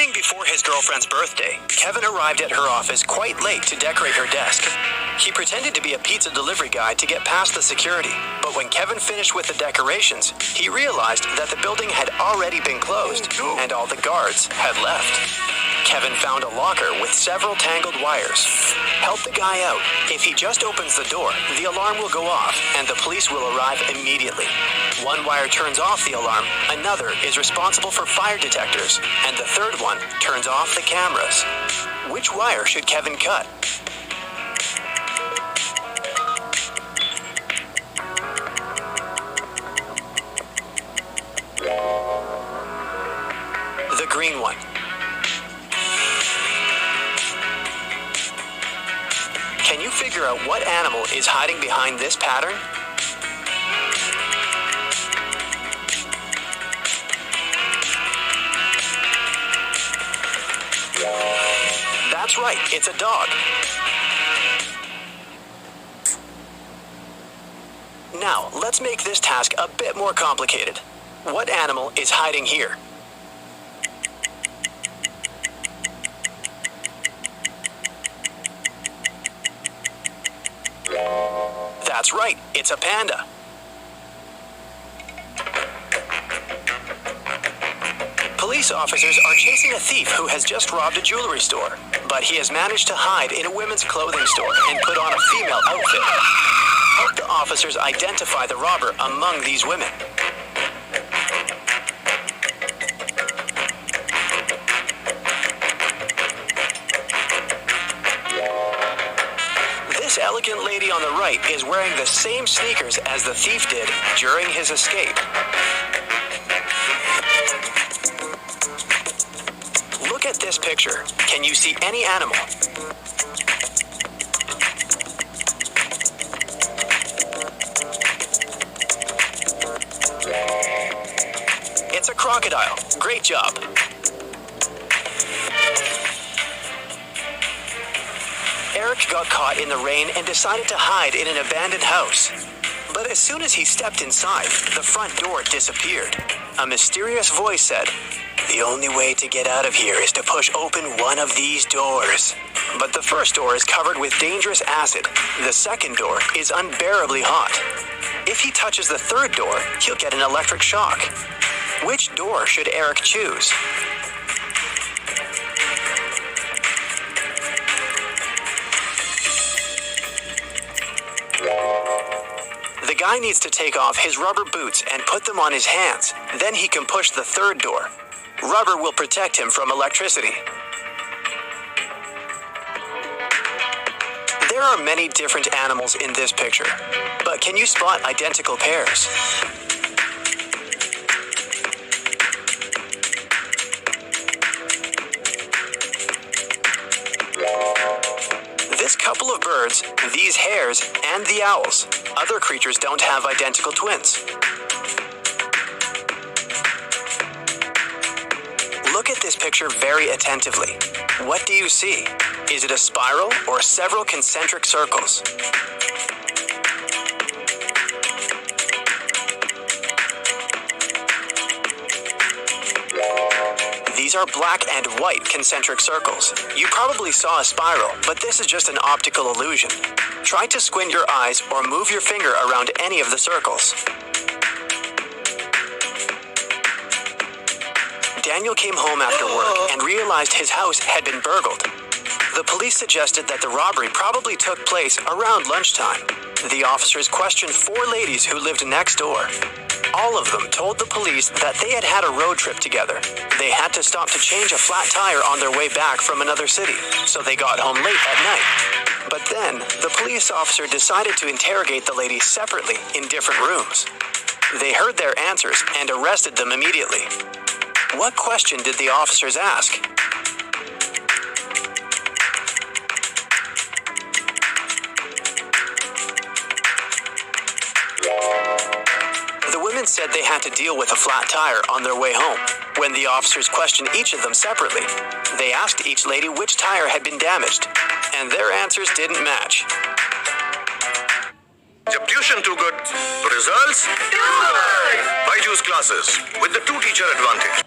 morning before his girlfriend's birthday, Kevin arrived at her office quite late to decorate her desk. He pretended to be a pizza delivery guy to get past the security, but when Kevin finished with the decorations, he realized that the building had already been closed and all the guards had left. Kevin found a locker with several tangled wires. Help the guy out. If he just opens the door, the alarm will go off and the police will arrive immediately. One wire turns off the alarm, another is responsible for fire detectors, and the third one turns off the cameras. Which wire should Kevin cut? The green one. Can you figure out what animal is hiding behind this pattern? That's right, it's a dog. Now, let's make this task a bit more complicated. What animal is hiding here? That's right, it's a panda. Police officers are chasing a thief who has just robbed a jewelry store, but he has managed to hide in a women's clothing store and put on a female outfit. Help the officers identify the robber among these women. This elegant lady on the right is wearing the same sneakers as the thief did during his escape. Look at this picture. Can you see any animal? It's a crocodile. Great job. Eric got caught in the rain and decided to hide in an abandoned house. But as soon as he stepped inside, the front door disappeared. A mysterious voice said, "The only way to get out of here is to push open one of these doors." But the first door is covered with dangerous acid. The second door is unbearably hot. If he touches the third door, he'll get an electric shock. Which door should Eric choose? The guy needs to take off his rubber boots and put them on his hands. Then he can push the third door. Rubber will protect him from electricity. There are many different animals in this picture, but can you spot identical pairs? This couple of birds, these hares, and the owls. Other creatures don't have identical twins. Look at this picture very attentively. What do you see? Is it a spiral or several concentric circles? These are black and white concentric circles. You probably saw a spiral, but this is just an optical illusion. Try to squint your eyes or move your finger around any of the circles. Daniel came home after work and realized his house had been burgled. The police suggested that the robbery probably took place around lunchtime. The officers questioned 4 ladies who lived next door. All of them told the police that they had had a road trip together. They had to stop to change a flat tire on their way back from another city, so they got home late at night. But then, the police officer decided to interrogate the ladies separately in different rooms. They heard their answers and arrested them immediately. What question did the officers ask? The women said they had to deal with a flat tire on their way home. When the officers questioned each of them separately, they asked each lady which tire had been damaged, and their answers didn't match. Jab tuition too good, results too good. Byju's classes with the 2-teacher advantage.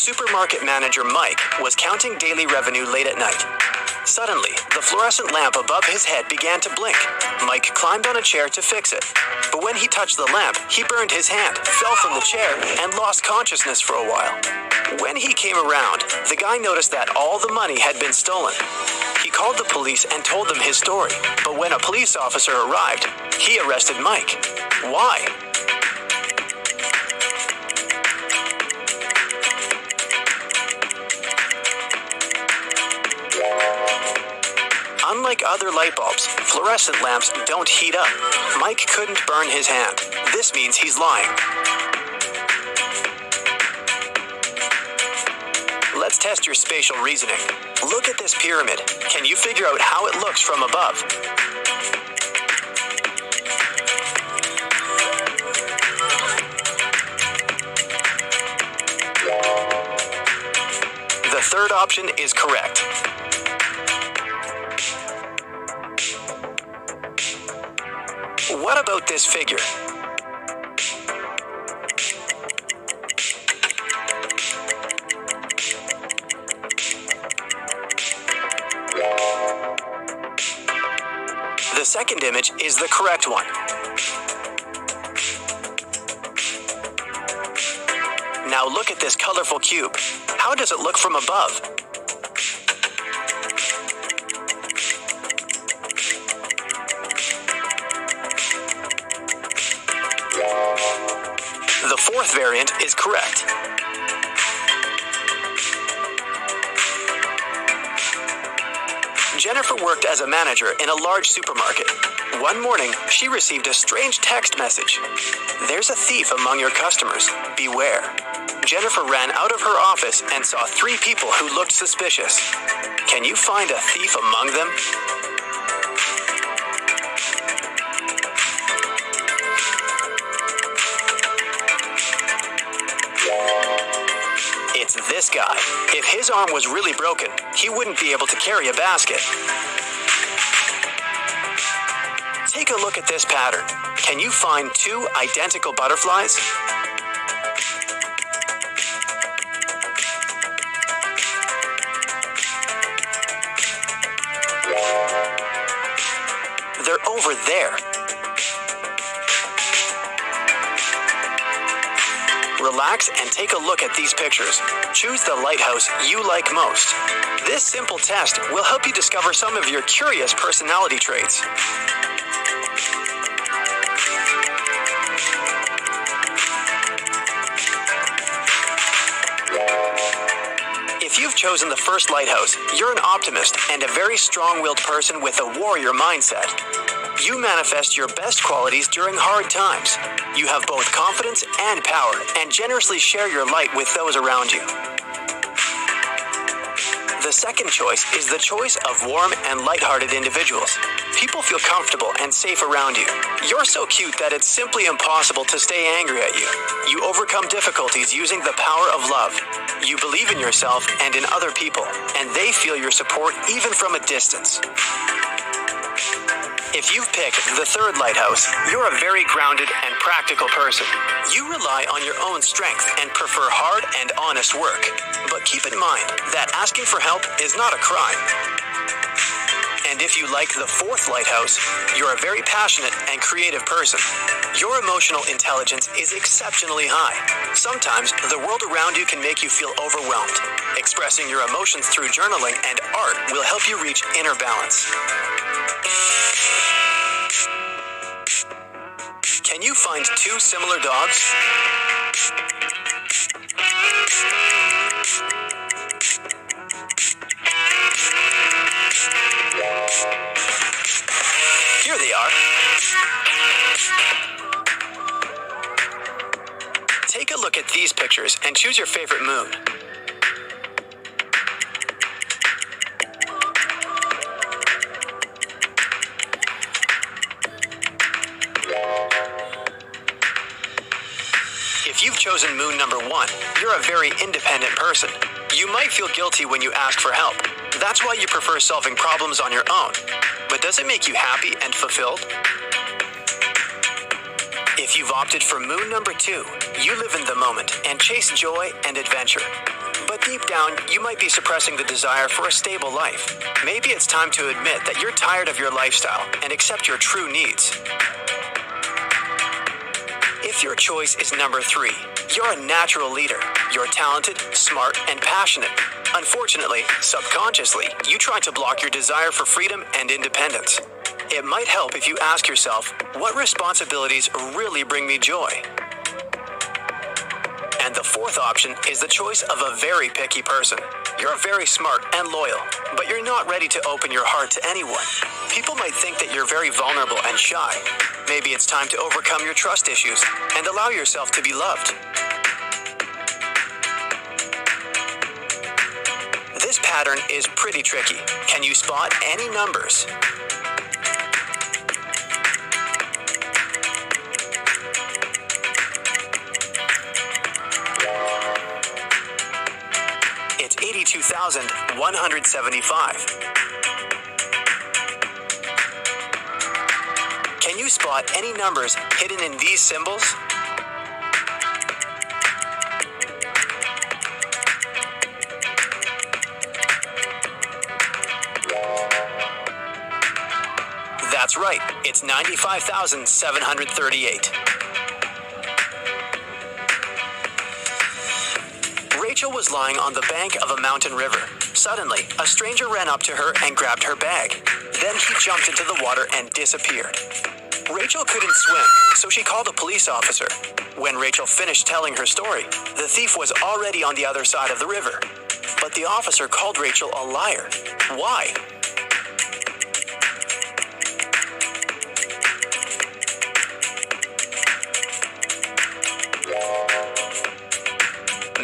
Supermarket manager Mike was counting daily revenue late at night. Suddenly, the fluorescent lamp above his head began to blink. Mike climbed on a chair to fix it. But when he touched the lamp, he burned his hand, fell from the chair, and lost consciousness for a while. When he came around, the guy noticed that all the money had been stolen. He called the police and told them his story. But when a police officer arrived, he arrested Mike. Why? Unlike other light bulbs, fluorescent lamps don't heat up. Mike couldn't burn his hand. This means he's lying. Let's test your spatial reasoning. Look at this pyramid. Can you figure out how it looks from above? The third option is correct. What about this figure? The second image is the correct one. Now look at this colorful cube. How does it look from above? The fourth variant is correct. Jennifer worked as a manager in a large supermarket. One morning, she received a strange text message. "There's a thief among your customers. Beware." Jennifer ran out of her office and saw 3 people who looked suspicious. Can you find a thief among them? It's this guy. If his arm was really broken, he wouldn't be able to carry a basket. Take a look at this pattern. Can you find 2 identical butterflies? They're over there. Relax and take a look at these pictures. Choose the lighthouse you like most. This simple test will help you discover some of your curious personality traits. If you've chosen the first lighthouse, you're an optimist and a very strong-willed person with a warrior mindset. You manifest your best qualities during hard times. You have both confidence and power, and generously share your light with those around you. The second choice is the choice of warm and lighthearted individuals. People feel comfortable and safe around you. You're so cute that it's simply impossible to stay angry at you. You overcome difficulties using the power of love. You believe in yourself and in other people, and they feel your support even from a distance. If you've picked the third lighthouse, you're a very grounded and practical person. You rely on your own strength and prefer hard and honest work. But keep in mind that asking for help is not a crime. And if you like the fourth lighthouse, you're a very passionate and creative person. Your emotional intelligence is exceptionally high. Sometimes the world around you can make you feel overwhelmed. Expressing your emotions through journaling and art will help you reach inner balance. Can you find 2 similar dogs? Here they are. Take a look at these pictures and choose your favorite moon. If you've chosen moon number 1, you're a very independent person. You might feel guilty when you ask for help. That's why you prefer solving problems on your own. But does it make you happy and fulfilled? If you've opted for moon number 2, you live in the moment and chase joy and adventure. But deep down, you might be suppressing the desire for a stable life. Maybe it's time to admit that you're tired of your lifestyle and accept your true needs. If your choice is number 3, you're a natural leader. You're talented, smart, and passionate. Unfortunately, subconsciously, you try to block your desire for freedom and independence. It might help if you ask yourself, what responsibilities really bring me joy? And the 4th option is the choice of a very picky person. You're very smart and loyal, but you're not ready to open your heart to anyone. People might think that you're very vulnerable and shy. Maybe it's time to overcome your trust issues and allow yourself to be loved. This pattern is pretty tricky. Can you spot any numbers? It's 82,175. Can you spot any numbers hidden in these symbols? That's right, it's 95,738. Rachel was lying on the bank of a mountain river. Suddenly, a stranger ran up to her and grabbed her bag. Then he jumped into the water and disappeared. Rachel couldn't swim, so she called a police officer. When Rachel finished telling her story, the thief was already on the other side of the river. But the officer called Rachel a liar. Why?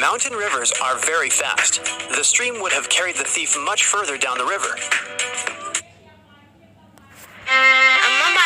Mountain rivers are very fast. The stream would have carried the thief much further down the river.